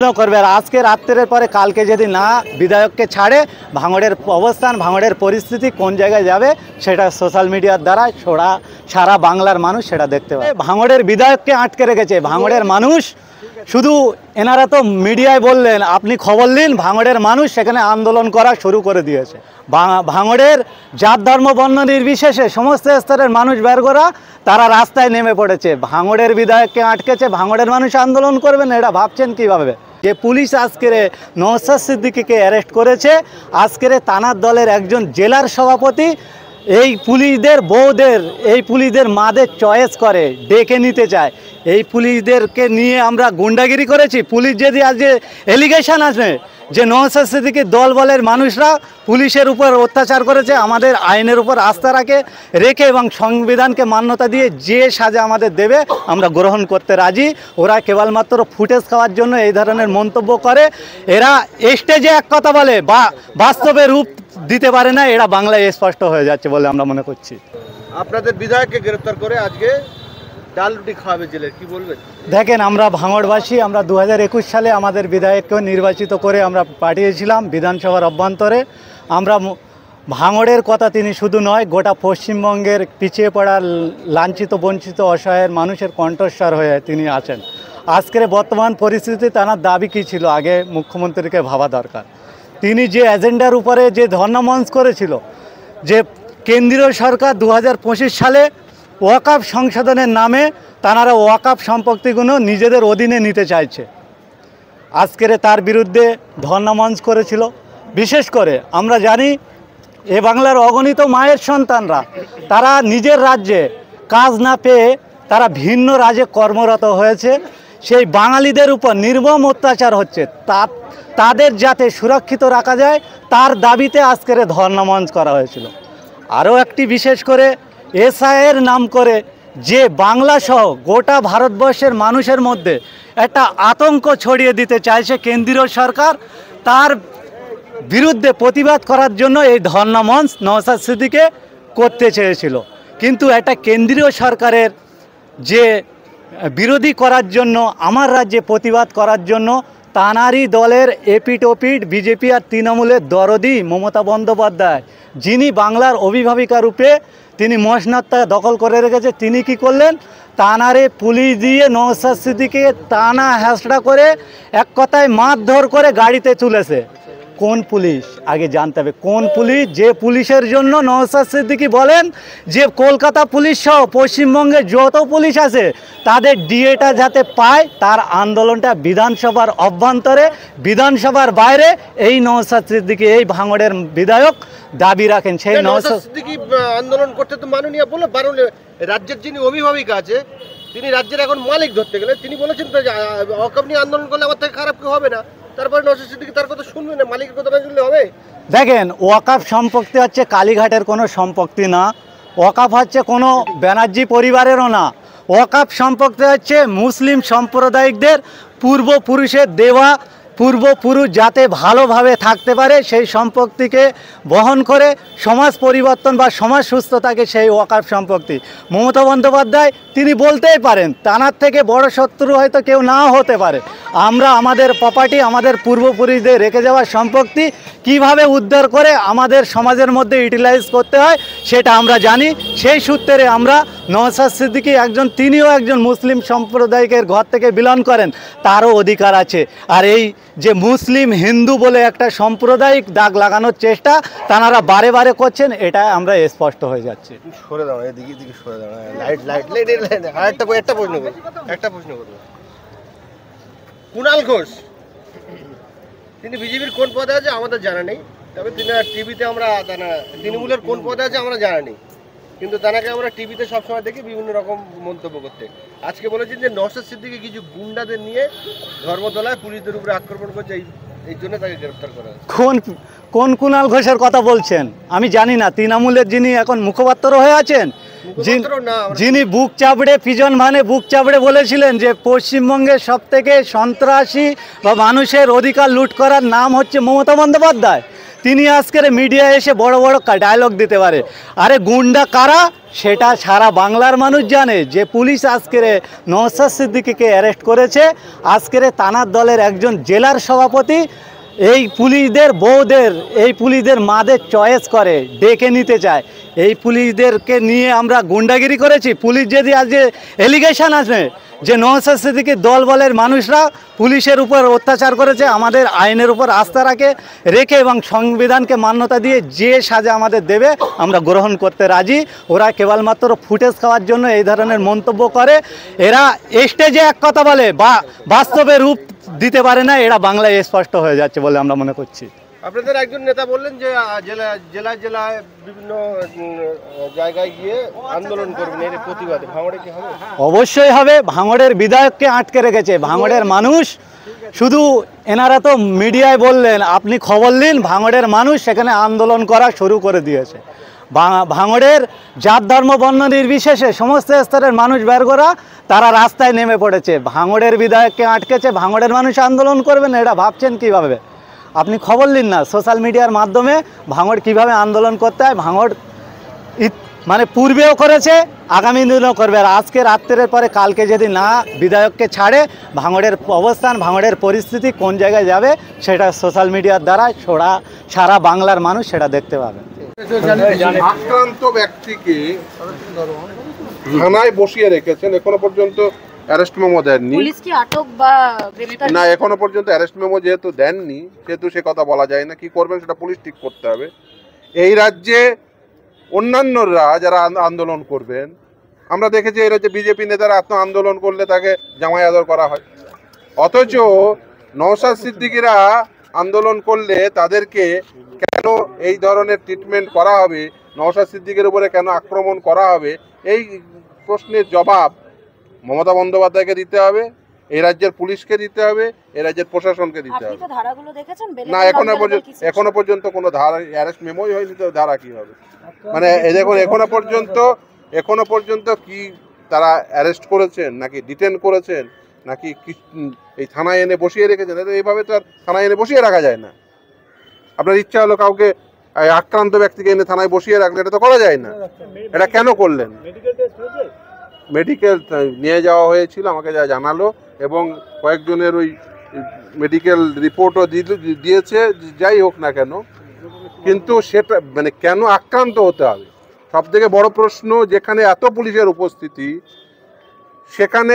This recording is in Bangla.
করবে। আর আজকে রাত্রের পরে কালকে যদি না বিধায়ককে ছাড়ে, ভাঙড়ের অবস্থান, ভাঙড়ের পরিস্থিতি কোন জায়গায় যাবে সেটা সোশ্যাল মিডিয়ার দ্বারা সারা বাংলার মানুষ সেটা দেখতে পাবে। ভাঙড়ের বিধায়ককে আটকে রেখেছে ভাঙড়ের মানুষ। শুধু এনারা তো মিডিয়ায় বললেন, আপনি খবর নিন, ভাঙড়ের মানুষ সেখানে আন্দোলন করা শুরু করে দিয়েছে। ভাঙড়ের জাত ধর্ম বর্ণ নির্বিশেষে সমস্ত স্তরের মানুষ বের করা তারা রাস্তায় নেমে পড়েছে। ভাঙড়ের বিধায়ককে আটকেছে, ভাঙড়ের মানুষ আন্দোলন করবেন, এটা ভাবছেন কীভাবে? যে পুলিশ আজকের নওশাদ সিদ্দিকীকে অ্যারেস্ট করেছে, আজকের তানার দলের একজন জেলার সভাপতি এই পুলিশদের বউদের, এই পুলিশদের মাদের চয়েস করে ডেকে নিতে চায়। এই পুলিশদেরকে নিয়ে আমরা গুন্ডাগিরি করেছি। পুলিশ যদি আজকে এলিগেশন আসে যে নওশাদ সিদ্দিকীর দল বলের মানুষরা পুলিশের উপর অত্যাচার করেছে, আমাদের আইনের উপর আস্থা রেখে এবং সংবিধানকে মান্যতা দিয়ে যে সাজা আমাদের দেবে আমরা গ্রহণ করতে রাজি। ওরা কেবলমাত্র ফুটেজ খাওয়ার জন্য এই ধরনের মন্তব্য করে। এরা স্টেজে এক কথা বলে, বাস্তবে রূপ দিতে পারে না। এরা বাংলায় স্পষ্ট হয়ে যাচ্ছে বলে আমরা মনে করছি। আপনাদের বিধায়ককে গ্রেফতার করে আজকে ডাল রুটি খাওয়াবে জেলে, কি বলবেন? দেখেন, আমরা ভাঙড়বাসী, আমরা 2021 সালে আমাদের বিধায়ককে নির্বাচিত করে আমরা পাঠিয়েছিলাম বিধানসভার অভ্যন্তরে। আমরা ভাঙড়ের কথা তিনি শুধু নয়, গোটা পশ্চিমবঙ্গের পিছিয়ে পড়া, লাঞ্ছিত, বঞ্চিত, অসহায়ের মানুষের কণ্ঠস্বর হয়ে তিনি আছেন। আজকের বর্তমান পরিস্থিতি তার দাবি কী ছিল আগে মুখ্যমন্ত্রীকে ভাবা দরকার। তিনি যে এজেন্ডার উপরে যে ধর্ণামঞ্চ করেছিল, যে কেন্দ্রীয় সরকার 2025 সালে ওয়াকফ সংশোধনের নামে তারা ওয়াকফ সম্পত্তিগুলো নিজেদের অধীনে নিতে চাইছে, আজকের তার বিরুদ্ধে ধর্ণামঞ্চ করেছিল। বিশেষ করে আমরা জানি এ বাংলার অগণিত মায়ের সন্তানরা তারা নিজের রাজ্যে কাজ না পেয়ে তারা ভিন্ন রাজ্যে কর্মরত হয়েছে। সেই বাঙালিদের উপর নির্মম অত্যাচার হচ্ছে, তাদের যাতে সুরক্ষিত রাখা যায় তার দাবিতে আজকের ধর্ণামঞ্চ করা হয়েছিল। আরও একটি বিশেষ করে এসআইয়ের নাম করে যে বাংলা সহ গোটা ভারতবর্ষের মানুষের মধ্যে একটা আতঙ্ক ছড়িয়ে দিতে চাইছে কেন্দ্রীয় সরকার, তার বিরুদ্ধে প্রতিবাদ করার জন্য এই ধর্ণামঞ্চ নওশাদ সিদ্দিকী করতে চেয়েছিল। কিন্তু এটা কেন্দ্রীয় সরকারের যে বিরোধী করার জন্য, আমার রাজ্যে প্রতিবাদ করার জন্য তানারই দলের এপিটোপিট বিজেপি আর তৃণমূলের দরদি মমতা বন্দ্যোপাধ্যায়, যিনি বাংলার অভিভাবিকা রূপে তিনি মসনদটা দখল করে রেখেছে, তিনি কি করলেন? তানারে পুলিশ দিয়ে নওশাদ সিদ্দিকীকে টানা হেঁচড়া করে এক কথায় মারধর করে গাড়িতে তুলেছে। কোন পুলিশ আগে জানতে হবে, কোন পুলিশ? যে পুলিশের জন্য নওশাদ সিদ্দিকী বলেন যে কলকাতা পুলিশ সহ পশ্চিমবঙ্গে যত পুলিশ আছে তাদের ডিএটা যাতে পায়, তার আন্দোলনটা বিধানসভার অভ্যন্তরে, বিধানসভার বাইরে এই নওশাদ সিদ্দিকী, এই ভাঙড়ের বিধায়ক দাবি রাখেন। সেই নওশাদ সিদ্দিকী আন্দোলন করতে তো মাননীয় বলে রাজ্যের যিনি অভিভাবিকা আছে, তিনি রাজ্যের এখন মালিক ধরতে গেলে তিনি বলেছেন তো ওয়াকফ নিয়ে আন্দোলন করলে আমার থেকে খারাপ কেউ হবে না। তারপরে নওশাদ সিদ্দিকী তার কথা শুনবে না, মালিকের কথা না শুনলে হবে? দেখেন, ওয়াকফ সম্পত্তি হচ্ছে কালীঘাটের কোনো সম্পত্তি না, ওয়াকফ হচ্ছে কোনো ব্যানার্জি পরিবারেরও না। ওয়াকফ সম্পত্তি হচ্ছে মুসলিম সাম্প্রদায়িকদের পূর্বপুরুষের দেওয়া, পূর্বপুরুষ যাতে ভালোভাবে থাকতে পারে সেই সম্পত্তিকে বহন করে সমাজ পরিবর্তন বা সমাজ সুস্থতাকে সেই ওয়াকফ সম্পত্তি। মমতা বন্দ্যোপাধ্যায় তিনি বলতেই পারেন, তানার থেকে বড় শত্রু হয়তো কেউ নাও হতে পারে। আমরা আমাদের প্রপার্টি, আমাদের পূর্বপুরুষদের রেখে যাওয়া সম্পত্তি কিভাবে উদ্ধার করে আমাদের সমাজের মধ্যে ইউটিলাইজ করতে হয় সেটা আমরা জানি। সেই সূত্রে আমরা নওশাদ সিদ্দিকী তিনিও একজন মুসলিম সম্প্রদায়ের ঘর থেকে বিলং করেন, তারও অধিকার আছে। আর এই যে মুসলিম হিন্দু বলে একটা সাম্প্রদায়িক দাগ লাগানোর চেষ্টা তারা বারে বারে করছেন, এটা আমরা স্পষ্ট হয়ে যাচ্ছে। সরে দাও, এদিকে এদিকে সরে দাও। একটা প্রশ্ন করবো। কুণাল ঘোষ তিনি বিজেপির কোন পদে আছে আমাদের জানা নেই, তবে তিনি টিভিতে আমরা তৃণমূলের কোন পদে আছে আমরা জানা নেই, কিন্তু তাকে আমরা টিভিতে সবসময় দেখি বিভিন্ন রকম মন্তব্য করতে। আজকে বলেছেন যে নওশাদ সিদ্দিকী কিছু গুন্ডাদের নিয়ে ধর্মতলায় পুলিশদের উপরে আক্রমণ করছে, এই জন্য তাকে গ্রেফতার করা হয়েছে। কোন কুণাল ঘোষের কথা বলছেন আমি জানি না। তৃণমূলের যিনি এখন মুখপাত্র হয়ে আছেন, যিনি বুক চাপড়ে পিজন মানে বুক চাপড়ে বলেছিলেন যে পশ্চিমবঙ্গের সবথেকে সন্ত্রাসী বা মানুষের অধিকার লুট করার নাম হচ্ছে মমতা বন্দ্যোপাধ্যায়, তিনি আজকের মিডিয়ায় এসে বড় বড় ডায়লগ দিতে পারে। আরে গুন্ডা কারা সেটা সারা বাংলার মানুষ জানে। যে পুলিশ আজকের নওশাদ সিদ্দিকীকে অ্যারেস্ট করেছে, আজকের থানার দলের একজন জেলার সভাপতি এই পুলিশদের বউদের, এই পুলিশদের মাদের চয়েস করে ডেকে নিতে চায়। এই পুলিশদেরকে নিয়ে আমরা গুন্ডাগিরি করেছি? পুলিশ যদি আজকে এলিগেশন আসে যে নওশাদ সিদ্দিকীর দল বলের মানুষরা পুলিশের উপর অত্যাচার করেছে, আমাদের আইনের উপর আস্থা রেখে এবং সংবিধানকে মান্যতা দিয়ে যে সাজা আমাদের দেবে আমরা গ্রহণ করতে রাজি। ওরা কেবলমাত্র ফুটেজ খাওয়ার জন্য এই ধরনের মন্তব্য করে। এরা স্টেজে এক কথা বলে, বাস্তবে রূপ দিতে পারে না। এরা বাংলায় স্পষ্ট হয়ে যাচ্ছে বলে আমরা মনে করছি। আপনাদের একজন নেতা বললেন যে জেলায় জেলায় বিভিন্ন জায়গায় গিয়ে আন্দোলন করবেন এর প্রতিবাদে, ভাঙড়ে কি হবে? অবশ্যই হবে। ভাঙড়ের বিধায়ককে আটকে রেখেছে ভাঙড়ের মানুষ। শুধু এনারা তো মিডিয়ায় বললেন, আপনি খবর নিন, ভাঙড়ের মানুষ সেখানে আন্দোলন করা শুরু করে দিয়েছে। ভাঙড়ের জাত ধর্ম বর্ণ নির্বিশেষে সমস্ত স্তরের মানুষ বের করা, তারা রাস্তায় নেমে পড়েছে। ভাঙড়ের বিধায়ককে আটকেছে, ভাঙড়ের মানুষ আন্দোলন করবেন, এটা ভাবছেন কীভাবে? আপনি খবর নিন না সোশ্যাল মিডিয়ার মাধ্যমে ভাঙড় কিভাবে আন্দোলন করতে হয়। ভাঙড় মানে পূর্বেও করেছে, আগামী দিনেও করবে। আর আজকে রাত্রের পরে কালকে যদি না বিধায়ককে ছাড়ে, ভাঙড়ের অবস্থান, ভাঙড়ের পরিস্থিতি কোন জায়গায় যাবে সেটা সোশ্যাল মিডিয়ার দ্বারা সারা বাংলার মানুষ সেটা দেখতে পাবে। আক্রান্ত ব্যক্তিকে থানায় বসিয়ে রেখেছেন, এখনো পর্যন্ত অ্যারেস্ট মেমো দেননি। পুলিশ কি আটক বা গ্রেফতার? না, এখনো পর্যন্ত অ্যারেস্ট মেমো যেহেতু দেননি, সেহেতু সে কথা বলা যায় না। কি করবেন সেটা পুলিশ ঠিক করতে হবে। এই রাজ্যে অন্যান্যরা যারা আন্দোলন করবেন, আমরা দেখেছি এই রাজ্যে বিজেপি নেতারা আন্দোলন করলে তাকে জামাই আদর করা হয়, অথচ নওশাদ সিদ্দিকীরা আন্দোলন করলে তাদেরকে কেন এই ধরনের ট্রিটমেন্ট করা হবে, নওশাদ সিদ্দিকীর উপরে কেন আক্রমণ করা হবে, এই প্রশ্নের জবাব মমতা বন্দ্যোপাধ্যায়কে দিতে হবে, এই রাজ্যের পুলিশকে দিতে হবে, এই রাজ্যের প্রশাসনকে দিতে হবে। আপনি তো ধারাগুলো দেখেছেন? না, এখনো পর্যন্ত কোনো ধারা অ্যারেস্ট মেমোই হয়নি, তো ধারা কি হবে? মানে দেখুন, এখনো পর্যন্ত কি তারা অ্যারেস্ট করেছেন, নাকি ডিটেন করেছেন, নাকি এই থানায় এনে বসিয়ে রেখেছেন? এইভাবে তো আর থানায় এনে বসিয়ে রাখা যায় না। আপনার ইচ্ছা হলো কাউকে আক্রান্ত ব্যক্তিকে এনে থানায় বসিয়ে রাখলে এটা তো করা যায় না। এটা কেন করলেন? মেডিকেল নিয়ে যাওয়া হয়েছিল, আমাকে যা জানালো, এবং কয়েকজনের ওই মেডিকেল রিপোর্টও দিয়েছে। যাই হোক না কেন, কিন্তু সেটা মানে কেন আক্রান্ত হতে হবে? সব থেকে বড় প্রশ্ন, যেখানে এত পুলিশের উপস্থিতি সেখানে